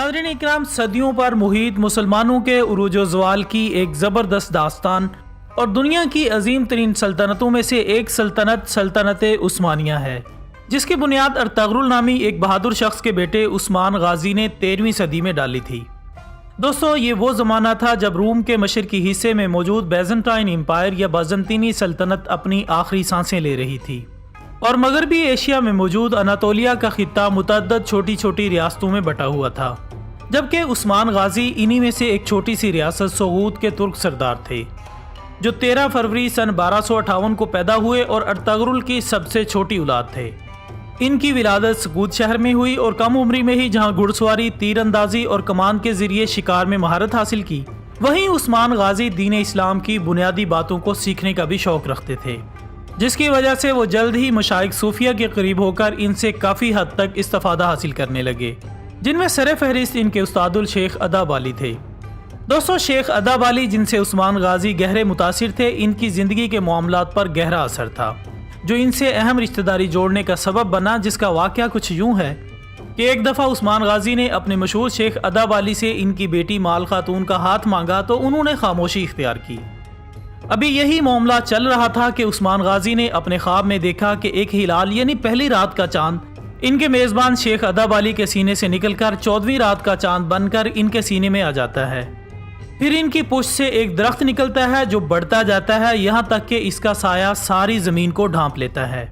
नाज़रीन इकराम, सदियों पर मुहीत मुसलमानों के उरूज ज़वाल की एक ज़बरदस्त दास्तान और दुनिया की अजीम तरीन सल्तनतों में से एक सल्तनत उस्मानिया है, जिसकी बुनियाद अर्तगरुल नामी एक बहादुर शख्स के बेटे उस्मान गाजी ने 13वीं सदी में डाली थी। दोस्तों, ये वो ज़माना था जब रूम के मशरकी हिस्से में मौजूद बैजेंटाइन एम्पायर या बाज़ंतीनी सल्तनत अपनी आखिरी सांसें ले रही थी और मगरबी एशिया में मौजूद अनातोलिया का खित्ता मुतअद्दद छोटी छोटी रियासतों में बटा हुआ था, जबकि उस्मान गाजी इन्हीं में से एक छोटी सी रियासत सोगूद के तुर्क सरदार थे, जो 13 फरवरी सन 1258 को पैदा हुए और अर्तगरुल की सबसे छोटी औलाद थे। इनकी विलादत सगूद शहर में हुई और कम उम्री में ही जहां घुड़सवारी, तीरंदाजी और कमान के जरिए शिकार में महारत हासिल की, वहीं उस्मान गाजी दीन इस्लाम की बुनियादी बातों को सीखने का भी शौक रखते थे, जिसकी वजह से वो जल्द ही मशाइख सूफिया के करीब होकर इनसे काफ़ी हद तक इस्तिफादा हासिल करने लगे, जिनमें सर फहरिस्त इनके उस्तादुल शेख अदाब अली थे। दोस्तों, शेख अदाब अली, जिनसे उस्मान गाजी गहरे मुतासिर थे, इनकी ज़िंदगी के मामलात पर गहरा असर था, जो इनसे अहम रिश्तेदारी जोड़ने का सबब बना, जिसका वाक़या कुछ यूँ है कि एक दफ़ा उस्मान गाजी ने अपने मशहूर शेख अदाब अली से इनकी बेटी माल खातून का हाथ मांगा तो उन्होंने खामोशी इख्तियार की। अभी यही मामला चल रहा था कि उस्मान गाजी ने अपने ख्वाब में देखा कि एक हिलाल यानी पहली रात का चांद इनके मेज़बान शेख अदाब अली के सीने से निकलकर 14वीं रात का चांद बनकर इनके सीने में आ जाता है। फिर इनकी पुष्ट से एक दरख्त निकलता है जो बढ़ता जाता है, यहाँ तक कि इसका साया सारी ज़मीन को ढांप लेता है।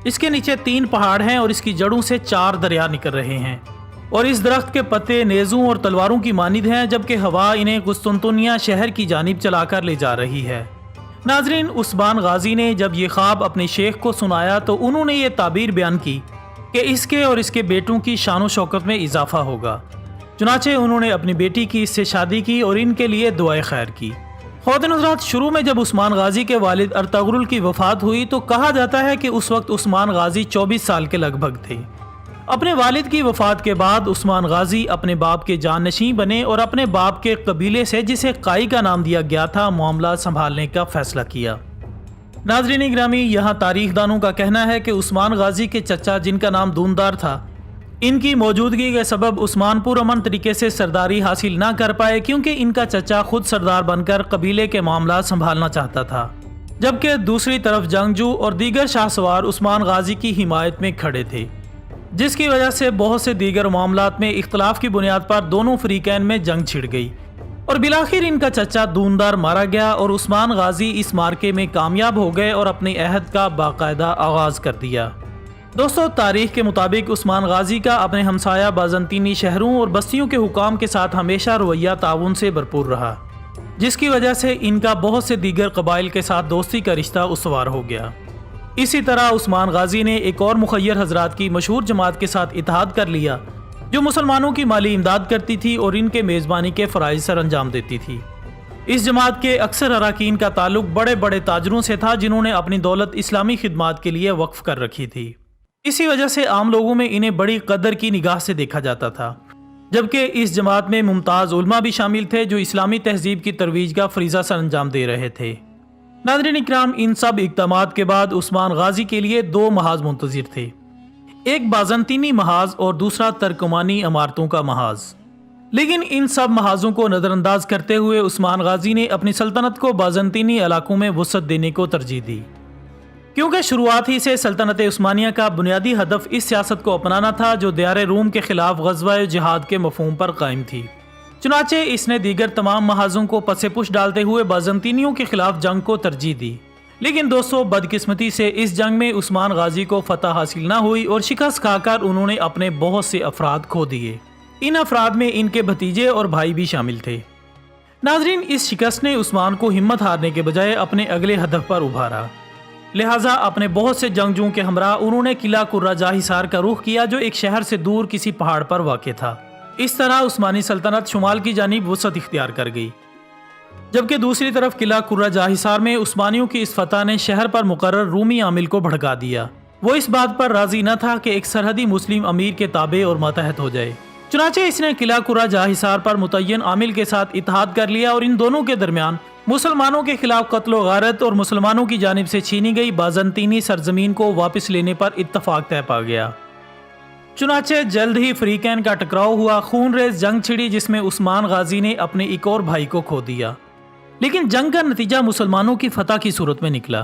इसके नीचे 3 पहाड़ हैं और इसकी जड़ों से 4 दरिया निकल रहे हैं और इस दरख्त के पत्ते नेज़ों और तलवारों की मानिद हैं, जबकि हवा इन्हें कुस्तुनतुनिया शहर की जानिब चलाकर ले जा रही है। नाजरीन, उस्मान गाजी ने जब ये ख्वाब अपने शेख को सुनाया तो उन्होंने ये ताबीर बयान की कि इसके और इसके बेटों की शान शौकत में इजाफा होगा। चुनाचे उन्होंने अपनी बेटी की इससे शादी की और इनके लिए दुआए खैर की। ख़वातीन हज़रात, शुरू में जब उस्मान गाजी के वालिद अर्तगरुल की वफ़ात हुई तो कहा जाता है कि उस वक्त उस्मान गाजी 24 साल के लगभग थे। अपने वालिद की वफ़ात के बाद उस्मान गाजी अपने बाप के जाननशीं बने और अपने बाप के कबीले से, जिसे काई का नाम दिया गया था, मामला संभालने का फ़ैसला किया। नाज़रीन गिरामी, यहाँ तारीख दानों का कहना है कि उस्मान गाजी के चचा, जिनका नाम दूनदार था, इनकी मौजूदगी के सबब उस्मान पुरअमन तरीके से सरदारी हासिल ना कर पाए, क्योंकि इनका चचा खुद सरदार बनकर कबीले के मामला संभालना चाहता था, जबकि दूसरी तरफ जंगजू और दीगर शाहसवार उस्मान गाजी की हिमायत में खड़े थे, जिसकी वजह से बहुत से दीगर मामलात में इख्तलाफ की बुनियाद पर दोनों फरीकैन में जंग छिड़ गई और बिलाखिर इनका चचा दूनदार मारा गया और उस्मान गाजी इस मार्के में कामयाब हो गए और अपने अहद का बाकायदा आगाज़ कर दिया। दोस्तों, तारीख के मुताबिक उस्मान गाजी का अपने हमसाया बाज़ंतीनी शहरों और बस्तियों के हुकाम के साथ हमेशा रवैया ताउन से भरपूर रहा, जिसकी वजह से इनका बहुत से दीगर कबाइल के साथ दोस्ती का रिश्ता उसवार हो गया। इसी तरह उस्मान गाजी ने एक और मुखय्यर हजरात की मशहूर जमात के साथ इत्तेहाद कर लिया, जो मुसलमानों की माली इमदाद करती थी और इनके मेज़बानी के फ़राइज़ सर अंजाम देती थी। इस जमात के अक्सर अरकान का ताल्लुक बड़े बड़े ताजरों से था, जिन्होंने अपनी दौलत इस्लामी खिदमात के लिए वक्फ कर रखी थी। इसी वजह से आम लोगों में इन्हें बड़ी कदर की निगाह से देखा जाता था, जबकि इस जमात में मुमताज़ उलमा भी शामिल थे, जो इस्लामी तहजीब की तरवीज का फरीज़ा सर अंजाम दे रहे थे। नाज़रीन इकराम, इन सब इक़दामात के बाद उस्मान गाजी के लिए 2 महाज मुंतज़िर थे, एक बाज़ंतीनी महाज और दूसरा तर्कमानी इमारतों का महाज। लेकिन इन सब महाजों को नज़रअंदाज करते हुए उस्मान गाजी ने अपनी सल्तनत को बाज़ंतीनी इलाकों में वुसअत देने को तरजीह दी, क्योंकि शुरुआत ही से सल्तनत उस्मानिया का बुनियादी हदफ इस सियासत को अपनाना था जो दयारे रूम के खिलाफ ग़ज़वा जिहाद के मफ़हूम पर कायम थी। चुनाचे इसने दीगर तमाम महाजों को पसे पुश डालते हुए बाज़ंतीनियों के खिलाफ जंग को तरजीह दी। लेकिन दोस्तों, बदकिस्मती से इस जंग में उस्मान गाजी को फतह हासिल ना हुई और शिकस्त खाकर उन्होंने अपने बहुत से अफराद खो दिए। इन अफराद में इनके भतीजे और भाई भी शामिल थे। नाजरीन, इस शिकस्त ने उस्मान को हिम्मत हारने के बजाय अपने अगले हदफ पर उभारा, लिहाजा अपने बहुत से जंगजुओं के हमरा उन्होंने किला कुर्रा जाहिसार का रुख किया, जो एक शहर से दूर किसी पहाड़ पर वाक़ था। इस तरह उस्मानी सल्तनत शुमाल की जानिब वसअत इख्तियार कर गई, जबकि दूसरी तरफ किला कुर्रा जाहिसार में उस्मानियों की इस फतह ने शहर पर मुकर्रर रूमी आमिल को भड़का दिया। वो इस बात पर राजी न था कि एक सरहदी मुस्लिम अमीर के ताबे और मातहत हो जाए। चुनाचे इसने किला कुर्रा जाहिसार पर मुतय्यन आमिल के साथ इत्तेहाद कर लिया और इन दोनों के दरमियान मुसलमानों के खिलाफ कत्ल गारत और मुसलमानों की जानिब से छीनी गई बाज़ंतीनी सरजमीन को वापस लेने पर इत्तफाक तय पा गया। चुनाचे जल्द ही फरीकैन का टकराव हुआ, खून रेज जंग छिड़ी जिसमें उस्मान गाजी ने अपने एक और भाई को खो दिया। लेकिन जंग का नतीजा मुसलमानों की फतह की सूरत में निकला।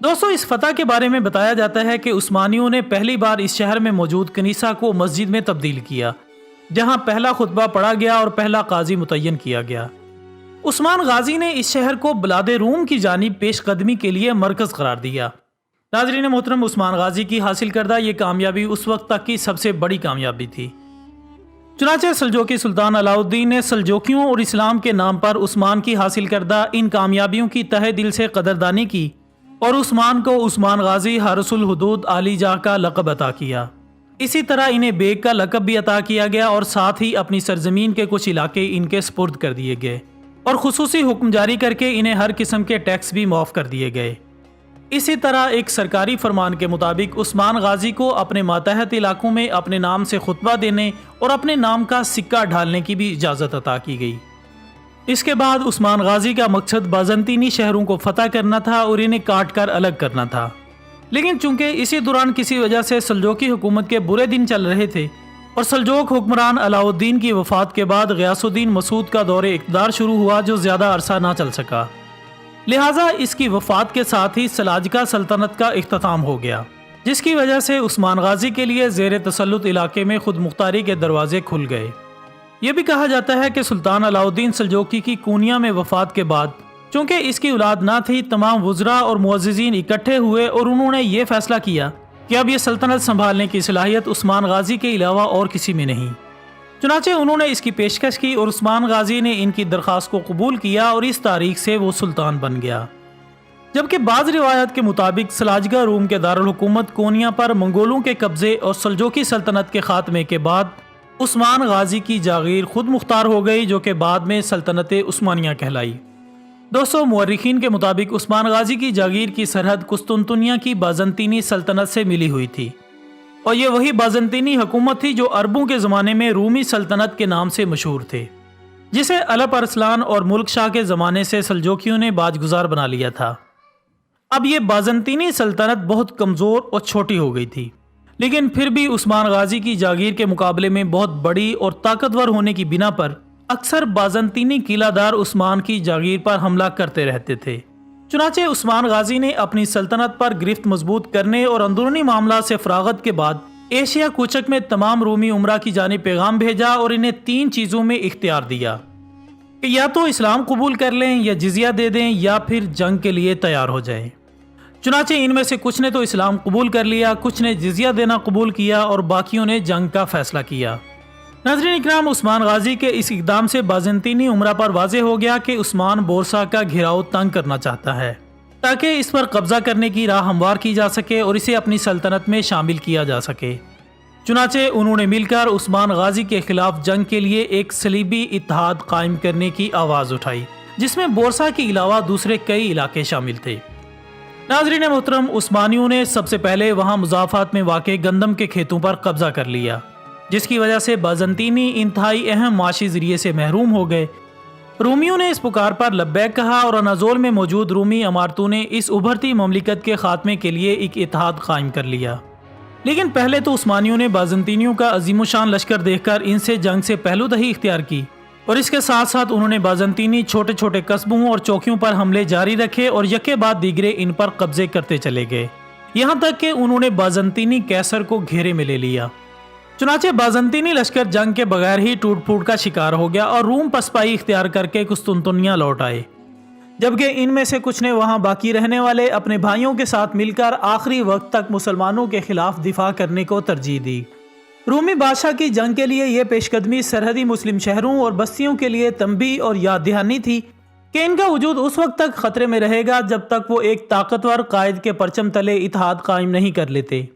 दोस्तों, इस फतह के बारे में बताया जाता है कि उस्मानियों ने पहली बार इस शहर में मौजूद कनीसा को मस्जिद में तब्दील किया, जहां पहला खुतबा पढ़ा गया और पहला काजी मुतय्यन किया गया। उस्मान गाजी ने इस शहर को बिलादे रूम की जानिब पेशकदमी के लिए मरकज करार दिया। नाज़रीन मोहतरम, उस्मान गाजी की हासिल करदा ये कामयाबी उस वक्त तक की सबसे बड़ी कामयाबी थी। चुनाचे सल्जोकी सुल्तान अलाउद्दीन ने सल्जोकियों और इस्लाम के नाम पर उस्मान की हासिल करदा इन कामयाबियों की तहे दिल से कदरदानी की और उस्मान को उस्मान गाजी हारसुल हुदूद आली जाह का लक़ब अता किया। इसी तरह इन्हें बेग का लक़ब भी अता किया गया और साथ ही अपनी सरजमीन के कुछ इलाके इनके स्पुर्द कर दिए गए और खुसूसी हुक्म जारी करके इन्हें हर किस्म के टैक्स भी माफ़ कर दिए गए। इसी तरह एक सरकारी फरमान के मुताबिक उस्मान गाजी को अपने मातहत इलाकों में अपने नाम से खुतबा देने और अपने नाम का सिक्का ढालने की भी इजाज़त अता की गई। इसके बाद उस्मान गाजी का मकसद बाज़ंतीनी शहरों को फतह करना था और इन्हें काट कर अलग करना था। लेकिन चूंकि इसी दौरान किसी वजह से सल्जोकी हुकूमत के बुरे दिन चल रहे थे और सल्जोक हुक्मरान अलाउद्दीन की वफात के बाद गयासुद्दीन मसूद का दौरे इक़्तिदार शुरू हुआ, जो ज़्यादा अरसा ना चल सका। लिहाजा इसकी वफात के साथ ही सलाजका सल्तनत का इख्तिताम हो गया, जिसकी वजह से उस्मान गाजी के लिए ज़ेर तसल्लुत इलाके में खुद मुख्तारी के दरवाजे खुल गए। ये भी कहा जाता है कि सुल्तान अलाउद्दीन सल्जोकी की कूनिया में वफात के बाद चूँकि इसकी औलाद ना थी, तमाम वज़रा और मुअज़्ज़िज़ीन इकट्ठे हुए और उन्होंने ये फैसला किया कि अब ये सल्तनत संभालने की सलाहियत उस्मान गाजी के अलावा और किसी में नहीं। चुनाचे उन्होंने इसकी पेशकश की और उस्मान गाजी ने इनकी दरख्वास्त को कबूल किया और इस तारीख से वो सुल्तान बन गया। जबकि बाज़ रिवायत के मुताबिक सलाजगा रूम के दारुल हुकूमत कोनिया पर मंगोलों के कब्ज़े और सल्जोकी सल्तनत के ख़ात्मे के बाद उस्मान गाजी की जागीर खुद मुख्तार हो गई, जो कि बाद में सल्तनत उस्मानिया कहलाई। दोस्तों, मुअर्रिखीन के मुताबिक उस्मान गाजी की जागीर की सरहद कुस्तुनतुनिया की बाज़ंतीनी सल्तनत से मिली हुई थी और ये वही बाज़ंतीनी हुकूमत थी जो अरबों के ज़माने में रूमी सल्तनत के नाम से मशहूर थे, जिसे अलप अरसलान और मुल्क शाह के ज़माने से सल्जोकियों ने बाजगुजार बना लिया था। अब ये बाज़ंतीनी सल्तनत बहुत कमज़ोर और छोटी हो गई थी, लेकिन फिर भी उस्मान गाजी की जागीर के मुकाबले में बहुत बड़ी और ताकतवर होने की बिना पर अक्सर बाज़ंतीनी किलादार उस्मान की जागीर पर हमला करते रहते थे। चुनाचे उस्मान गाजी ने अपनी सल्तनत पर गिरफ्त मजबूत करने और अंदरूनी मामला से फरागत के बाद एशिया कूचक में तमाम रूमी उमरा की जानिब पैगाम भेजा और इन्हें 3 चीज़ों में इख्तियार दिया कि या तो इस्लाम कबूल कर लें, या जिजिया दे दें, या फिर जंग के लिए तैयार हो जाएं। चुनाचे इनमें से कुछ ने तो इस्लाम कबूल कर लिया, कुछ ने जिजिया देना कबूल किया और बाकियों ने जंग का फैसला किया। नाज़रीन इकराम, उस्मान गाजी के इस इक़दाम से बाज़ंतीनी उमरा पर वाज़े हो गया कि उस्मान बोरसा का घेराव तंग करना चाहता है ताकि इस पर कब्ज़ा करने की राह हमवार की जा सके और इसे अपनी सल्तनत में शामिल किया जा सके। चुनाचे उन्होंने मिलकर उस्मान गाजी के खिलाफ जंग के लिए एक सलीबी इत्तेहाद कायम करने की आवाज़ उठाई, जिसमें बोरसा के अलावा दूसरे कई इलाके शामिल थे। नाज़रीन मोहतरम, उस्मानियों ने सबसे पहले वहाँ मुज़ाफ़ात में वाक़े गंदम के खेतों पर कब्ज़ा कर लिया, जिसकी वजह से बाज़ंतीनी इंतहाई अहम माशी ज़रिए से महरूम हो गए। रूमियों ने इस पुकार पर लब्बैक कहा और अनाज़ोल में मौजूद रूमी अमारतों ने इस उभरती ममलिकत के ख़ात्मे के लिए एक इत्तेहाद कायम कर लिया। लेकिन पहले तो उस्मानियों ने बाज़ंतीनियों का अज़ीमुशान लश्कर देखकर इनसे जंग से पहलूदही इख्तियार की और इसके साथ साथ उन्होंने बाज़ंतीनी छोटे छोटे कस्बों और चौकियों पर हमले जारी रखे और यके बाद दीगरे इन पर कब्जे करते चले गए, यहाँ तक कि उन्होंने बाज़ंतीनी कैसर को घेरे में ले लिया। चुनाचे बाज़ंतीनी लश्कर जंग के बगैर ही टूट फूट का शिकार हो गया और रूम पसपाई इख्तियार करके कुस्तुनतुनिया लौट आए, जबकि इनमें से कुछ ने वहां बाकी रहने वाले अपने भाइयों के साथ मिलकर आखिरी वक्त तक मुसलमानों के खिलाफ दिफा करने को तरजीह दी। रूमी बादशाह की जंग के लिए यह पेशकदमी सरहदी मुस्लिम शहरों और बस्तियों के लिए तंबी और याद दहानी थी कि इनका वजूद उस वक्त तक खतरे में रहेगा जब तक वो एक ताकतवर कायद के परचम तले इत्तेहाद कायम नहीं कर लेते।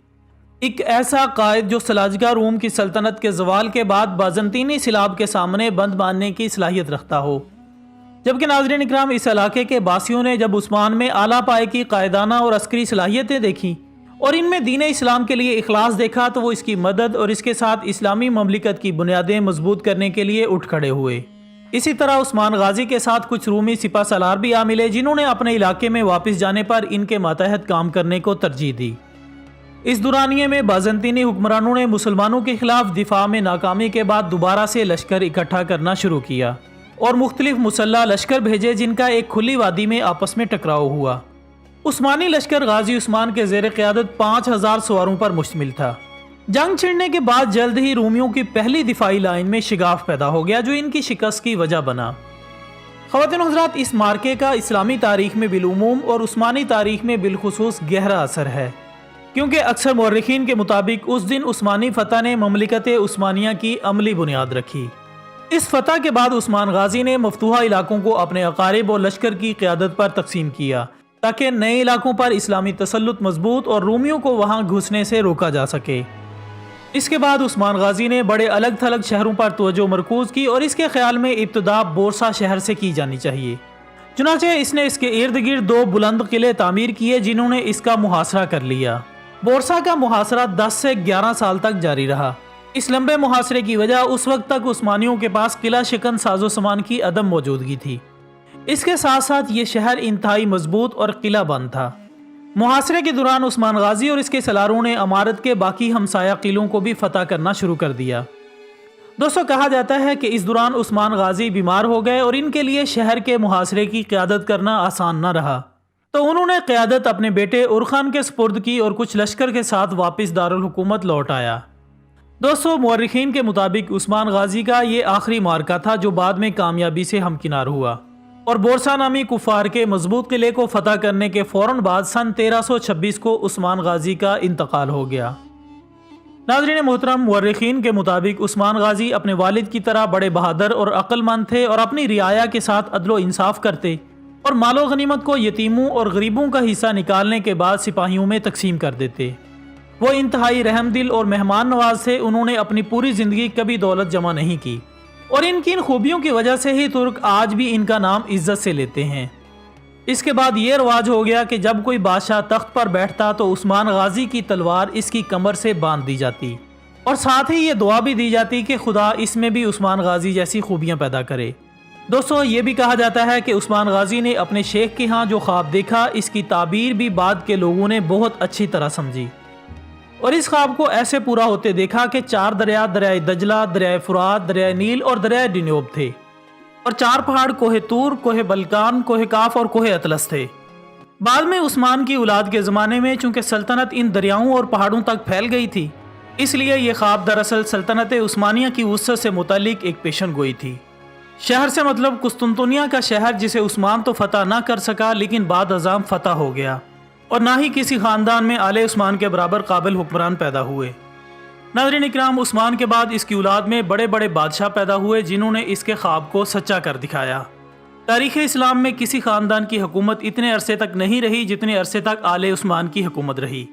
एक ऐसा कायद जो सलाजगा रूम की सल्तनत के ज़वाल के बाद बाज़ंतीनी सिलाब के सामने बंद बांधने की सलाहियत रखता हो। जबकि नाज़रीन इकराम, इस इलाके के बासियों ने जब उस्मान में आला पाए की कायदाना और अस्करी सलाहियतें देखी और इनमें दीन इस्लाम के लिए इखलास देखा, तो वो इसकी मदद और इसके साथ इस्लामी ममलिकत की बुनियादें मजबूत करने के लिए उठ खड़े हुए। इसी तरह उस्मान गाजी के साथ कुछ रूमी सिपा सलार भी आ मिले, जिन्होंने अपने इलाके में वापस जाने पर इनके मातहत काम करने को तरजीह दी। इस दुरानिये में बाज़ंतीनी हुक्मरानों ने मुसलमानों के खिलाफ दिफा में नाकामी के बाद दोबारा से लश्कर इकट्ठा करना शुरू किया और मुख्तलिफ मुसल्लह लश्कर भेजे, जिनका एक खुली वादी में आपस में टकराव हुआ। उस्मानी लश्कर गाजी उस्मान के ज़ेर क़यादत 5000 सवारों पर मुश्तमिल था। जंग छिड़ने के बाद जल्द ही रूमियों की पहली दिफाई लाइन में शिगाफ पैदा हो गया, जो इनकी शिकस्त की वजह बना। ख़वातीन हज़रात, इस मार्के का इस्लामी तारीख में बिलउमूम और उस्मानी तारीख में बिलखुसूस गहरा असर है, क्योंकि अक्सर मौर्रिखीन के मुताबिक उस दिन उस्मानी फ़तह ने ममलिकत उस्मानिया की अमली बुनियाद रखी। इस फ़तह के बाद उस्मान गाजी ने मफतूहा इलाकों को अपने अकारिब और लश्कर की क़यादत पर तकसीम किया, ताकि नए इलाकों पर इस्लामी तसल्लुत मजबूत और रूमियों को वहाँ घुसने से रोका जा सके। इसके बाद उस्मान गाजी ने बड़े अलग थलग शहरों पर तवज्जो मरकूज़ की और इसके ख्याल में इब्तिदा बोरसा शहर से की जानी चाहिए। चुनांचे इसने इसके इर्द गिर्द 2 बुलंद किले तामीर किए, जिन्होंने इसका मुहासरा कर लिया। बोरसा का मुहासरा 10 से 11 साल तक जारी रहा। इस लंबे मुहासरे की वजह उस वक्त तक उस्मानियों के पास किला शिकन साजो सामान की अदम मौजूदगी थी। इसके साथ साथ ये शहर इंतहाई मजबूत और किला बंद था। मुहासरे के दौरान उस्मान गाजी और इसके सलारों ने अमारत के बाकी हमसाया किलों को भी फतह करना शुरू कर दिया। दोस्तों, कहा जाता है कि इस दौरान उस्मान गाजी बीमार हो गए और इनके लिए शहर के मुहासरे की क़यादत करना आसान न रहा, तो उन्होंने क़यादत अपने बेटे उरखान के सुपुर्द की और कुछ लश्कर के साथ वापस दारुल हुकूमत लौट आया। दोस्तों, मौर्रिखीन के मुताबिक उस्मान गाजी का ये आखिरी मार्का था जो बाद में कामयाबी से हमकिनार हुआ और बोरसा नामी कुफार के मजबूत किले को फतह करने के फ़ौरन बाद सन 1326 को उस्मान गाजी का इंतकाल हो गया। नाज़रीन मोहतरम, मुअर्रिखीन के मुताबिक उस्मान गाजी अपने वालिद की तरह बड़े बहादुर और अक्लमंद थे और अपनी रियाया के साथ अदलो इंसाफ करते और मालो गनीमत को यतीमों और गरीबों का हिस्सा निकालने के बाद सिपाहियों में तकसीम कर देते। वो इंतहाई रहमदिल और मेहमान नवाज थे। उन्होंने अपनी पूरी ज़िंदगी कभी दौलत जमा नहीं की और इनकी इन खूबियों की वजह से ही तुर्क आज भी इनका नाम इज्जत से लेते हैं। इसके बाद ये रवाज हो गया कि जब कोई बादशाह तख्त पर बैठता तो उस्मान गाजी की तलवार इसकी कमर से बांध दी जाती और साथ ही ये दुआ भी दी जाती कि खुदा इसमें भी उस्मान गाजी जैसी खूबियां पैदा करे। दोस्तों, ये भी कहा जाता है कि उस्मान गाजी ने अपने शेख के यहाँ जो ख्वाब देखा, इसकी ताबीर भी बाद के लोगों ने बहुत अच्छी तरह समझी और इस ख्वाब को ऐसे पूरा होते देखा कि 4 दरिया, दरिया दजला, दरिया फुरात, दरिया नील और दरिया डिनोब थे और 4 पहाड़ कोहे तूर, कोहे बलकान, कोहे काफ और कोहे अतलस थे। बाद में उस्मान की औलाद के ज़माने में चूंकि सल्तनत इन दरियाओं और पहाड़ों तक फैल गई थी, इसलिए यह ख्वाब दरअसल सल्तनत उस्मानिया की वुसअत से मुतालिक एक पेशन गोई थी। शहर से मतलब कुस्तुनतुनिया का शहर, जिसे उस्मान तो फतह ना कर सका लेकिन बाद अज़ाम फतह हो गया और ना ही किसी ख़ानदान में आले उस्मान के बराबर काबिल हुक्मरान पैदा हुए। नाज़रीन इकराम, उस्मान के बाद इसकी औलाद में बड़े बड़े बादशाह पैदा हुए जिन्होंने इसके ख्वाब को सच्चा कर दिखाया। तारीख़ इस्लाम में किसी ख़ानदान की हुकूमत इतने अरसे तक नहीं रही जितने अरसे तक आले उस्मान की हुकूमत रही।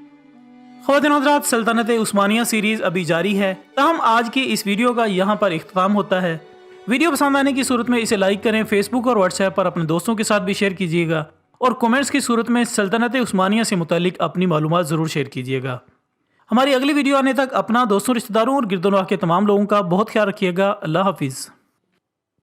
ख़वातीन हज़रात, सल्तनत उस्मानिया सीरीज़ अभी जारी है। तहम आज की इस वीडियो का यहाँ पर इख्तिताम होता है। वीडियो पसंद आने की सूरत में इसे लाइक करें, फेसबुक और व्हाट्सएप पर अपने दोस्तों के साथ भी शेयर कीजिएगा और कमेंट्स की सूरत में सल्तनत उस्मानिया से मुतालिक अपनी मालूमात ज़रूर शेयर कीजिएगा। हमारी अगली वीडियो आने तक अपना, दोस्तों, रिश्तेदारों और गिरदोनवाह के तमाम लोगों का बहुत ख्याल रखिएगा। अल्लाह हाफिज़।